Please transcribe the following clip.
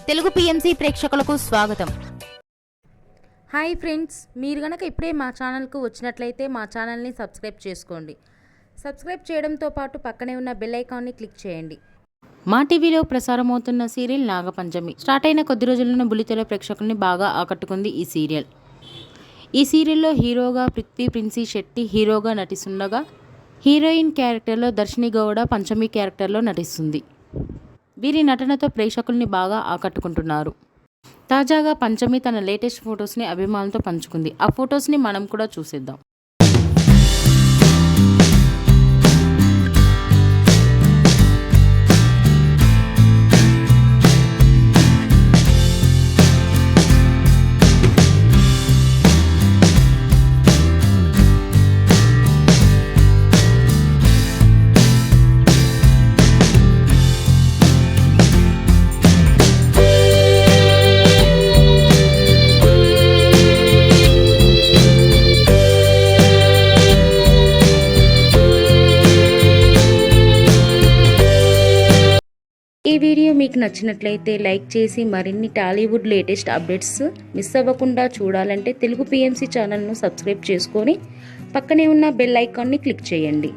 Telugu PMC ప్రేక్షకులకు స్వాగతం. Hi friends, మీరు గనక ఇప్పుడే మా ఛానల్కు వచ్చినట్లయితే మా ఛానల్ని సబ్స్క్రైబ్ చేసుకోండి. సబ్స్క్రైబ్ చేయడంతో పాటు పక్కనే ఉన్న బెల్ ఐకాన్ని క్లిక్ చేయండి. మా టీవీలో ప్రసారమవుతున్న సీరియల్ నాగపంచమి స్టార్ట్ అయిన కొద్ది రోజుల్లోనే బుల్లితెర ప్రేక్షకుల్ని బాగా ఆకట్టుకుంది ఈ సీరియల్. ఈ సీరియల్లో హీరోగా పృథ్వీ ప్రిన్సీ శెట్టి హీరోగా నటిస్తుండగా, హీరోయిన్ క్యారెక్టర్లో దర్శిని గౌడ పంచమి క్యారెక్టర్లో నటిస్తుంది. వీరి నటనతో ప్రేక్షకుల్ని బాగా ఆకట్టుకుంటున్నారు. తాజాగా పంచమి తన లేటెస్ట్ ఫొటోస్ని అభిమానులతో పంచుకుంది. ఆ ఫొటోస్ని మనం కూడా చూసేద్దాం. ఈ వీడియో మీకు నచ్చినట్లయితే లైక్ చేసి మరిన్ని టాలీవుడ్ లేటెస్ట్ అప్డేట్స్ మిస్ అవ్వకుండా చూడాలంటే తెలుగు పిఎంసి ఛానల్ను సబ్స్క్రైబ్ చేసుకొని పక్కనే ఉన్న బెల్ ఐకాన్ని క్లిక్ చేయండి.